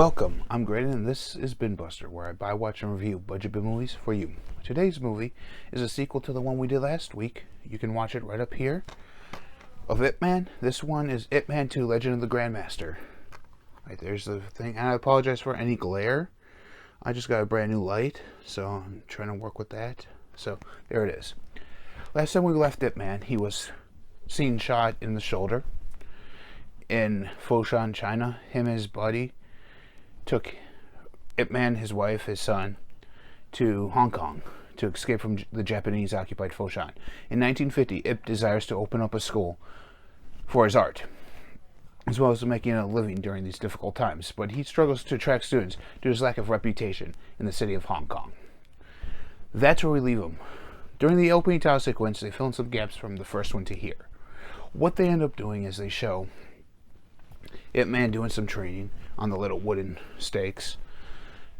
Welcome, I'm Graydon and this is BINBUSTER, where I buy, watch, and review budget bin movies for you. Today's movie is a sequel to the one we did last week. You can watch it right up here of Ip Man. This one is Ip Man 2 Legend of the Grandmaster. Right, there's the thing, and I apologize for any glare. I just got a brand new light, so I'm trying to work with that. So, there it is. Last time we left Ip Man, he was seen shot in the shoulder in Foshan, China. Him and his buddy took Ip Man, his wife, his son, to Hong Kong to escape from the Japanese-occupied Foshan. In 1950, Ip desires to open up a school for his art, as well as making a living during these difficult times, but he struggles to attract students due to his lack of reputation in the city of Hong Kong. That's where we leave him. During the opening title sequence, they fill in some gaps from the first one to here. What they end up doing is they show Ip Man doing some training on the little wooden stakes.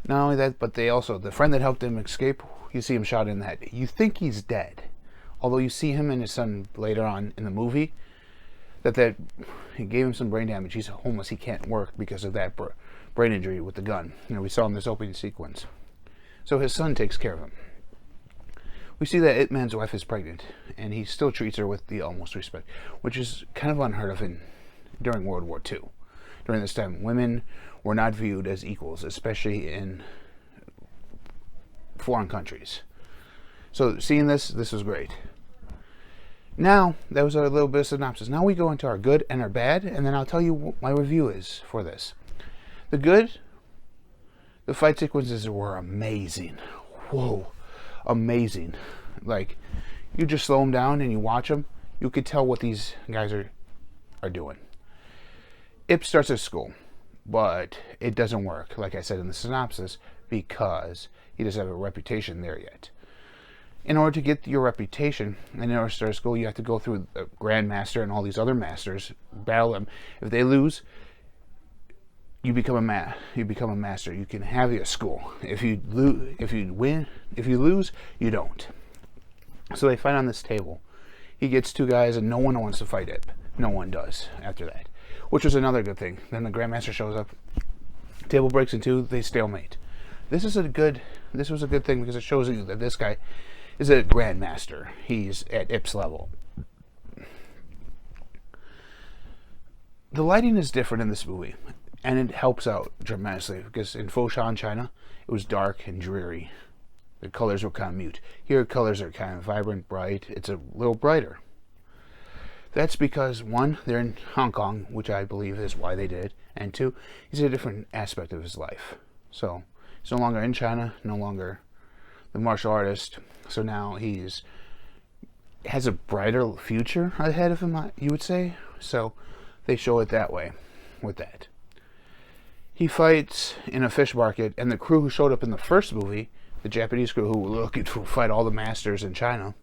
Not only that, but they also, the friend that helped him escape, you see him shot in the head. You think he's dead, although you see him and his son later on in the movie that he gave him some brain damage. He's homeless. He can't work because of that brain injury with the gun. We saw in this opening sequence. So his son takes care of him. We see that Ip Man's wife is pregnant, and he still treats her with the utmost respect, which is kind of unheard of during World War II. During this time, women were not viewed as equals, especially in foreign countries. So seeing this was great. Now, that was our little bit of synopsis. Now we go into our good and our bad, and then I'll tell you what my review is for this. The good, the fight sequences were amazing. Whoa, amazing. Like, you just slow them down and you watch them, you could tell what these guys are doing. Ip starts at school, but it doesn't work, like I said in the synopsis, because he doesn't have a reputation there yet. In order to get your reputation, and in order to start school, you have to go through the Grandmaster and all these other masters, battle them. If they lose, you become a master. You can have your school. If you lose, you don't. So they fight on this table. He gets two guys, and no one wants to fight Ip. No one does after that, which was another good thing. Then the Grandmaster shows up, table breaks in two, they stalemate. This was a good thing because it shows you that this guy is a Grandmaster. He's at Ip's level. The lighting is different in this movie, and it helps out tremendously because in Foshan, China, it was dark and dreary. The colors were kind of mute. Here, colors are kind of vibrant, bright. It's a little brighter. That's because, one, they're in Hong Kong, which I believe is why they did, and two, he's a different aspect of his life. So, he's no longer in China, no longer the martial artist, so now has a brighter future ahead of him, you would say. So, they show it that way, with that. He fights in a fish market, and the crew who showed up in the first movie, the Japanese crew who were looking to fight all the masters in China,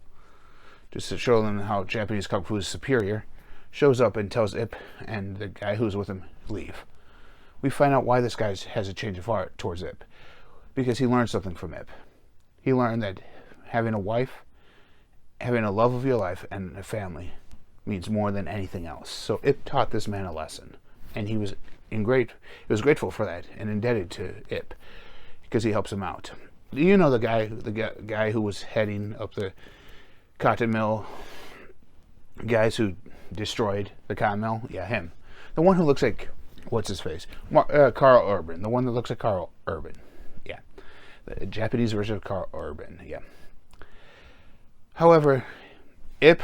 just to show them how Japanese Kung Fu is superior, shows up and tells Ip and the guy who's with him, leave. We find out why this guy has a change of heart towards Ip. Because he learned something from Ip. He learned that having a wife, having a love of your life, and a family means more than anything else. So Ip taught this man a lesson. And he was grateful for that and indebted to Ip because he helps him out. You know the guy who was heading up the cotton mill, guys who destroyed the cotton mill? Yeah, him. The one who looks like, what's his face? Carl Urban. The one that looks like Carl Urban. Yeah. The Japanese version of Carl Urban. Yeah. However, Ip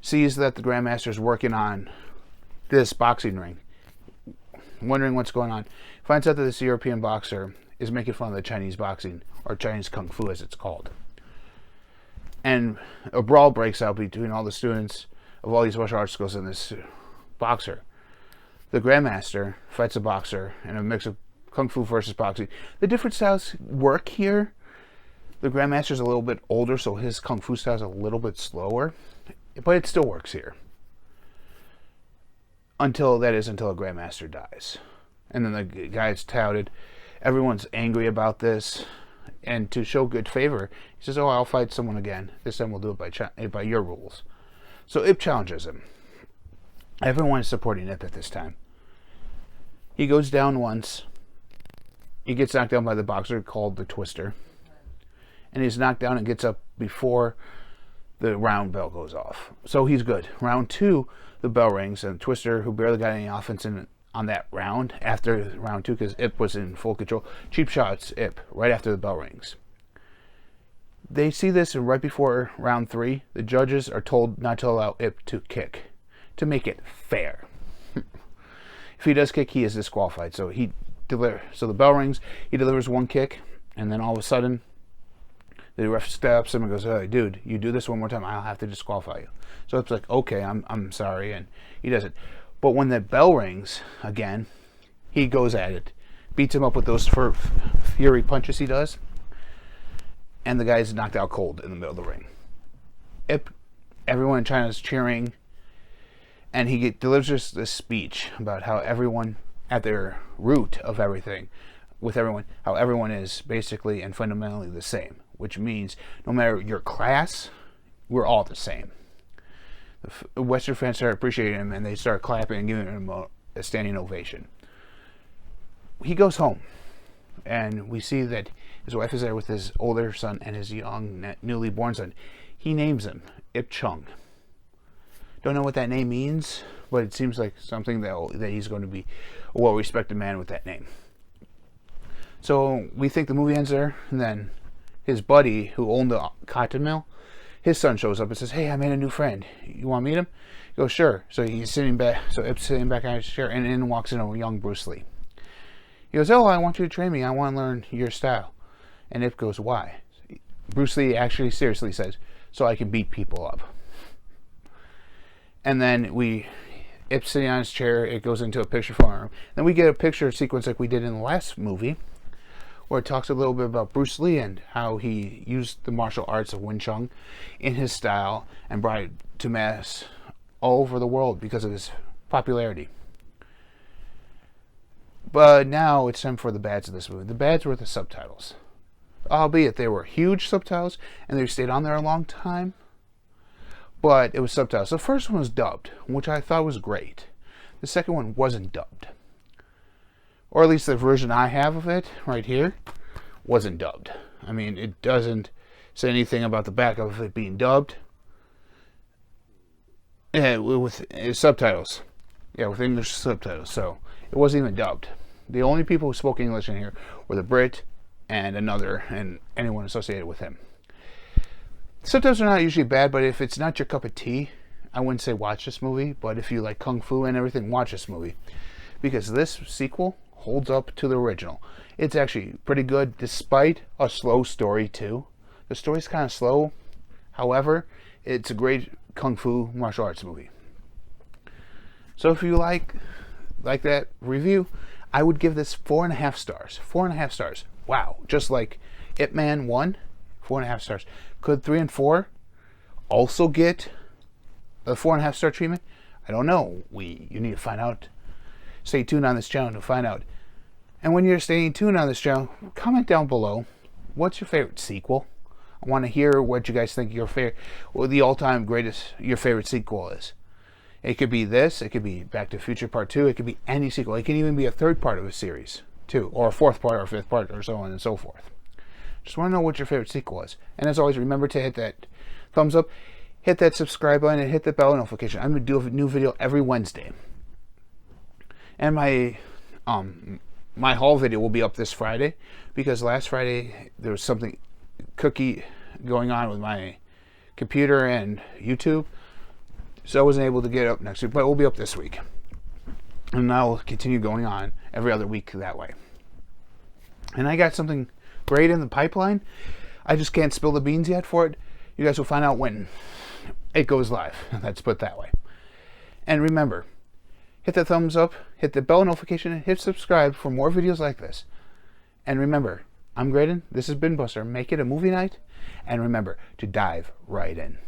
sees that the Grandmaster's working on this boxing ring, wondering what's going on. Finds out that this European boxer is making fun of the Chinese boxing, or Chinese Kung Fu as it's called. And a brawl breaks out between all the students of all these martial arts schools and this boxer. The Grandmaster fights a boxer in a mix of Kung Fu versus boxing. The different styles work here. The Grandmaster's a little bit older, so his Kung Fu style is a little bit slower. But it still works here. Until a Grandmaster dies. And then the guy's touted. Everyone's angry about this. And to show good favor, he says, "Oh, I'll fight someone again. This time we'll do it by your rules." So Ip challenges him. Everyone is supporting Ip at this time. He goes down once. He gets knocked down by the boxer called the Twister. And he's knocked down and gets up before the round bell goes off. So he's good. Round 2, the bell rings, and Twister, who barely got any offense on that round, after round 2, because Ip was in full control, cheap shots Ip right after the bell rings. They see this, and right before round 3, the judges are told not to allow Ip to kick, to make it fair. If he does kick, he is disqualified. So the bell rings, he delivers one kick, and then all of a sudden, the ref steps him and goes, "Hey, dude, you do this one more time, I'll have to disqualify you." So it's like, okay, I'm sorry, and he does it. But when the bell rings again, he goes at it, beats him up with those fury punches he does, and the guy's knocked out cold in the middle of the ring. Everyone in China is cheering, and he delivers this speech about how everyone, at their root of everything, how everyone is basically and fundamentally the same, which means no matter your class, we're all the same. The Western fans start appreciating him, and they start clapping and giving him a standing ovation. He goes home, and we see that his wife is there with his older son and his young, newly born son. He names him Ip Chung. Don't know what that name means, but it seems like something that he's going to be a well-respected man with that name. So we think the movie ends there, and then his buddy, who owned the cotton mill, his son shows up and says, "Hey, I made a new friend. You want to meet him?" He goes, "Sure." So he's sitting back. So Ip's sitting back on his chair, and in walks in a young Bruce Lee. He goes, "Oh, I want you to train me. I want to learn your style." And Ip goes, "Why?" Bruce Lee actually seriously says, "So I can beat people up." And then Ip's sitting on his chair. It goes into a picture for him. Then we get a picture sequence like we did in the last movie, where it talks a little bit about Bruce Lee and how he used the martial arts of Wing Chun in his style and brought it to mass all over the world because of his popularity. But now it's time for the bads of this movie. The bads were the subtitles. Albeit they were huge subtitles and they stayed on there a long time, but it was subtitles. The first one was dubbed, which I thought was great. The second one wasn't dubbed. Or at least the version I have of it, right here, wasn't dubbed. I mean, it doesn't say anything about the back of it being dubbed. Yeah, with subtitles. Yeah, with English subtitles. So, it wasn't even dubbed. The only people who spoke English in here were the Brit and anyone associated with him. Subtitles are not usually bad, but if it's not your cup of tea, I wouldn't say watch this movie. But if you like Kung Fu and everything, watch this movie. Because this sequel holds up to the original. It's actually pretty good, despite a slow story too. The story's kind of slow. However, it's a great Kung Fu martial arts movie. So if you like that review, I would give this 4.5 stars. 4.5 stars. Wow. Just like Ip Man 1, 4.5 stars. Could 3 and 4 also get a 4.5 star treatment? I don't know. You need to find out. Stay tuned on this channel to find out. And when you're staying tuned on this channel, comment down below. What's your favorite sequel? I want to hear what you guys think the all-time greatest, your favorite sequel is. It could be this. It could be Back to the Future Part 2. It could be any sequel. It can even be a third part of a series, too. Or a fourth part or a fifth part or so on and so forth. Just want to know what your favorite sequel is. And as always, remember to hit that thumbs up, hit that subscribe button, and hit the bell notification. I'm going to do a new video every Wednesday. And my haul video will be up this Friday, because last Friday there was something cookie going on with my computer and YouTube, so I wasn't able to get it up next week, but it will be up this week. And I'll continue going on every other week that way. And I got something great in the pipeline. I just can't spill the beans yet for it. You guys will find out when it goes live. Let's put it that way. And remember, hit the thumbs up, hit the bell notification, and hit subscribe for more videos like this. And remember, I'm Graydon. This has been Buster. Make it a movie night. And remember to dive right in.